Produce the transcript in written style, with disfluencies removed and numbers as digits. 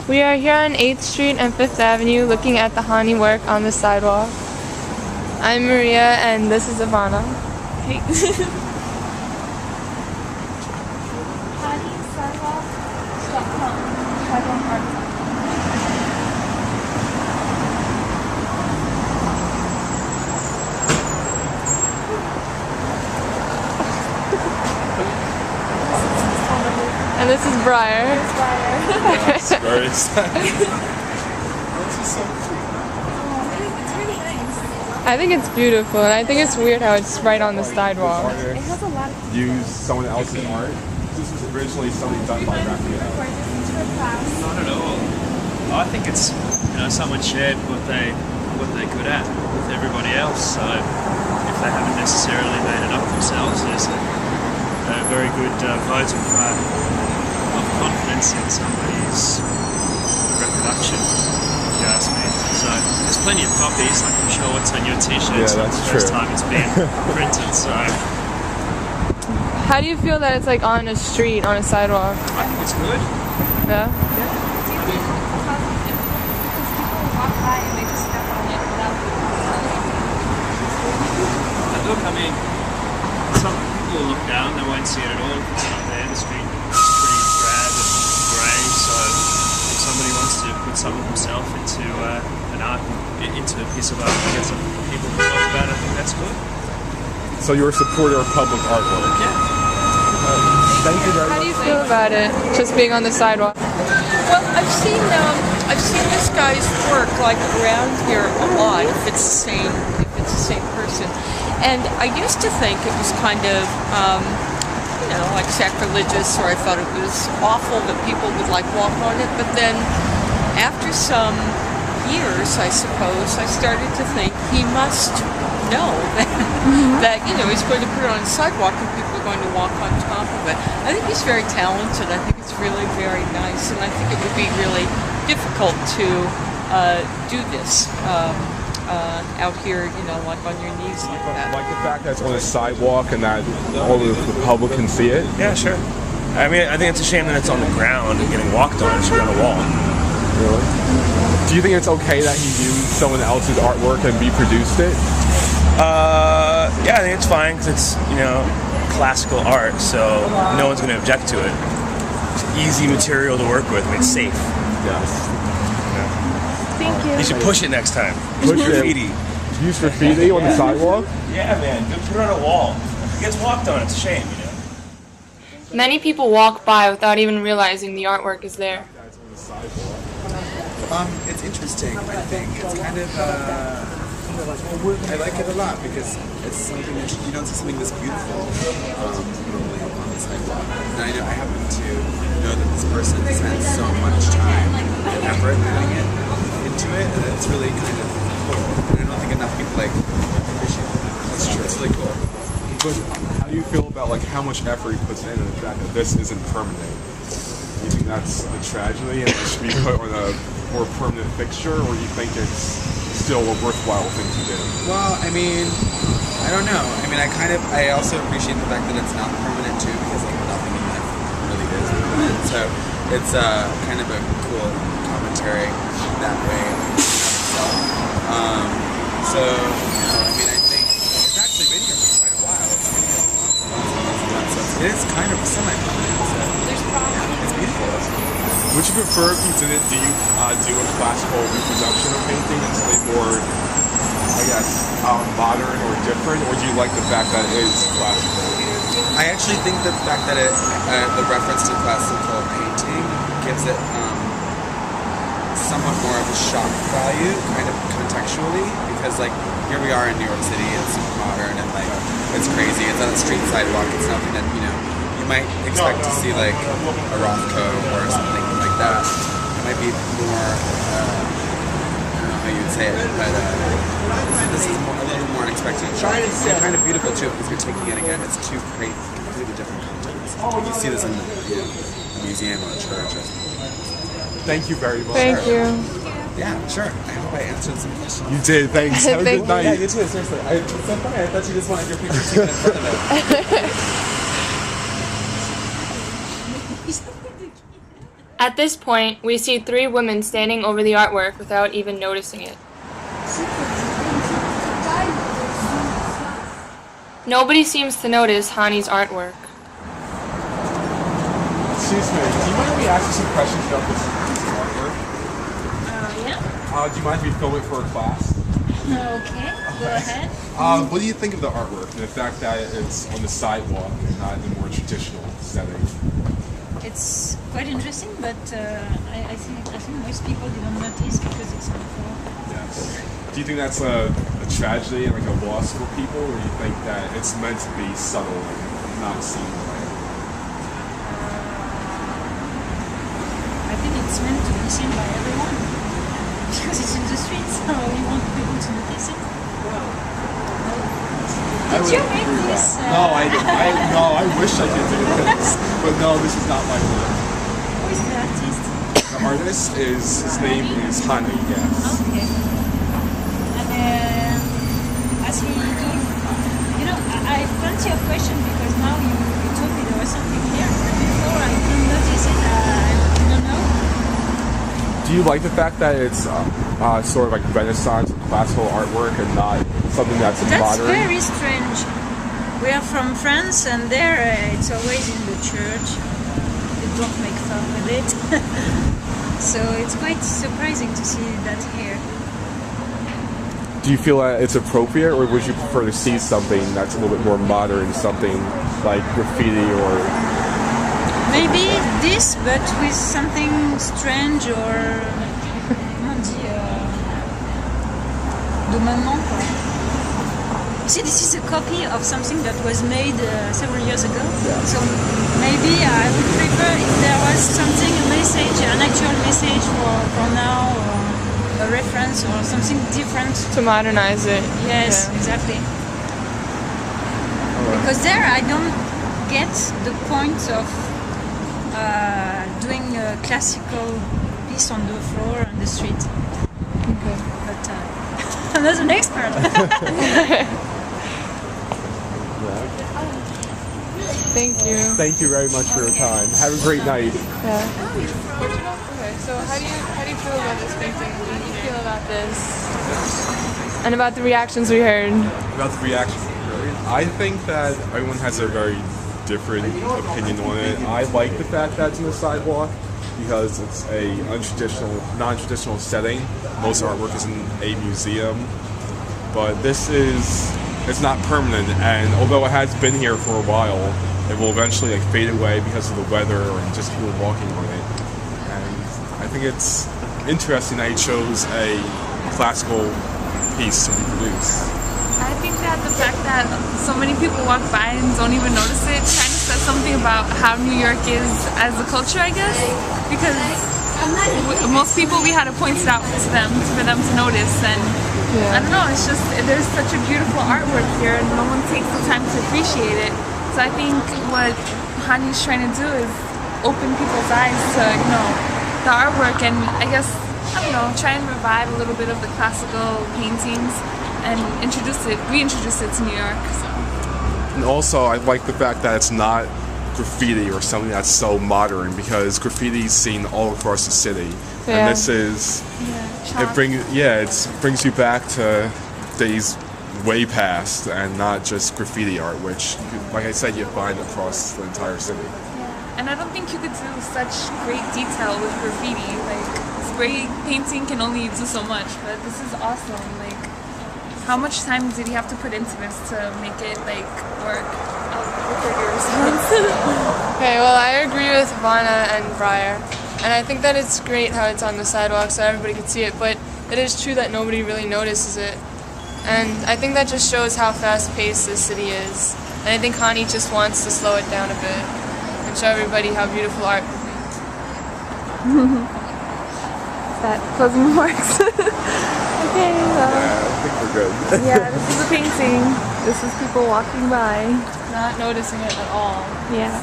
We are here on 8th Street and 5th Avenue looking at the Hani work on the sidewalk. I'm Maria and this is Ivana. Hey. Hani sidewalk. And this is Briar. That's very exciting. I think it's beautiful, and I think it's weird how it's right on the sidewalk. It has a lot of use someone else's art. This was originally something done by Raphael. Not at all. I think it's someone shared what they're good at with everybody else. So if they haven't necessarily made it up themselves, there's a very good vote of confidence in somebody's reproduction, if you ask me. So there's plenty of copies, like I'm sure what's on your t-shirt. Yeah, that's the true. first time it's been printed, so. How do you feel that it's like on a street, on a sidewalk? I think it's good. Yeah? Look, I mean, some people will look down, they won't see it at all if it's not there. The street is pretty drab and grey, so if somebody wants to put some of themselves into into a piece of art and get some people to talk about it, I think that's good. So you're a supporter of public artwork? Yeah. Thank you very much. How do you feel about it, just being on the sidewalk? Well, I've seen this guy's work like around here a lot. If it's the same person, and I used to think it was kind of like sacrilegious, or I thought it was awful that people would like walk on it. But then, after some years, I suppose, I started to think he must know that he's going to put it on a sidewalk and people are going to walk on top of it. I think he's very talented. I think it's really very nice, and I think it would be really difficult to do this out here, like on your knees like that. Like the fact that it's on a sidewalk and that all of the public can see it? Yeah, sure. I mean, I think it's a shame that it's on the ground and getting walked on. It should be on a wall. Really? Do you think it's okay that he used someone else's artwork and reproduced it? Yeah, I think it's fine because it's, classical art, so no one's going to object to it. It's easy material to work with. I mean, it's safe. Yes. Thank you. You should push it next time. Push Use graffiti. Use graffiti on the sidewalk? Yeah, man. Go put it on a wall. If it gets walked on, it's a shame, Many people walk by without even realizing the artwork is there. It's interesting. I think it's kind of I like it a lot because it's something that you don't see something this beautiful normally on the sidewalk. And I happen to know that this person spent so much time and effort putting it into it, and it's really kind of cool. And I don't think enough people appreciate it. That's true. It's really cool. But how do you feel about how much effort he puts in and the fact that this isn't permanent? Do you think that's a tragedy and it should be put on a more permanent fixture, or do you think it's still a worthwhile thing to do? Well, I mean, I don't know. I mean, I also appreciate the fact that it's not permanent too, because nothing in life really is permanent. So it's kind of a cool commentary that way in itself. So I mean, I think it's actually been here for quite a while. It's been here so it is kind of semi-permanent. So it's beautiful. Would you prefer if you didn't do a classical reproduction of painting and something more, I guess, modern or different, or do you like the fact that it is classical? I actually think the fact that the reference to classical painting gives it somewhat more of a shock value, kind of contextually, because here we are in New York City, it's super modern and it's crazy. It's on a street sidewalk. It's nothing that you might expect to see a Rothko or something like that. It might be more, I don't know how you'd say it, but this is a little more unexpected. It's kind of beautiful too because you're taking it again. It's two completely different contexts. You see this in a museum or a church or something. Thank you very much. Thank you. Yeah, sure. I hope I answered some questions. You did, thanks. Have a good night. Yeah, you too, seriously. It's so funny. I thought you just wanted your picture taken in front of it. At this point, we see 3 women standing over the artwork without even noticing it. Nobody seems to notice Hani's artwork. Excuse me, do you mind if we ask you some questions about this artwork? Yeah. Do you mind if we film it for a class? Okay, go ahead. What do you think of the artwork and the fact that it's on the sidewalk and not in the more traditional setting? It's quite interesting, but I think most people didn't notice because it's on the floor. Yes. Do you think that's a tragedy and like a loss for people, or do you think that it's meant to be subtle and not seen? I think it's meant to be seen by everyone because it's in the streets, so we want people to notice it. I Did you make this? I wish I could do this, but no, this is not my work. Who is the artist? The artist his name is Hani, yes. Okay. And as he told, I have plenty of questions because now you told me there was something here. Before I didn't notice it, I didn't know. Do you like the fact that it's sort of like Renaissance classical artwork and not something that's modern? That's very strange. We are from France, and there it's always in the church. They don't make fun with it. So it's quite surprising to see that here. Do you feel that it's appropriate, or would you prefer to see something that's a little bit more modern, something like graffiti or... Maybe this, but with something strange or... Comment on dit de maintenant, quoi. You see, this is a copy of something that was made several years ago. Yeah. So maybe I would prefer if there was something, a message, an actual message for now, or a reference or something different. To modernize it. Yes, Yeah. exactly. Because there I don't get the point of doing a classical piece on the floor on the street. Okay. But I'm not an expert. Thank you. Thank you very much for your time. Have a great night. Yeah. Okay, so how do you feel about this painting? What do you feel about this? And about the reactions we heard? About the reaction, I think that everyone has a very different opinion on it. I like the fact that it's on the sidewalk because it's a non-traditional setting. Most artwork is in a museum, but it's not permanent, and although it has been here for a while, it will eventually fade away because of the weather and just people walking on it. And I think it's interesting that he chose a classical piece to reproduce. I think that the fact that so many people walk by and don't even notice it kind of says something about how New York is as a culture, I guess. Because most people, we had to point it out to them for them to notice, and I don't know, it's just there's such a beautiful artwork here and no one takes the time to appreciate it. So I think what Hani's trying to do is open people's eyes to, the artwork, and I guess, try and revive a little bit of the classical paintings and reintroduce it to New York. So. And also, I like the fact that it's not graffiti or something that's so modern, because graffiti is seen all across the city, and this is it brings you back to days way past, and not just graffiti art, which, like I said, you find across the entire city. And I don't think you could do such great detail with graffiti. Like, spray painting can only do so much, but this is awesome. Like, how much time did he have to put into this to make it work? Okay, well, I agree with Ivana and Briar, and I think that it's great how it's on the sidewalk so everybody can see it, but it is true that nobody really notices it. And I think that just shows how fast-paced this city is. And I think Hani just wants to slow it down a bit and show everybody how beautiful art can be. That closing remarks. Okay, I think we're good. yeah, this is a painting. This is people walking by. Not noticing it at all. Yeah.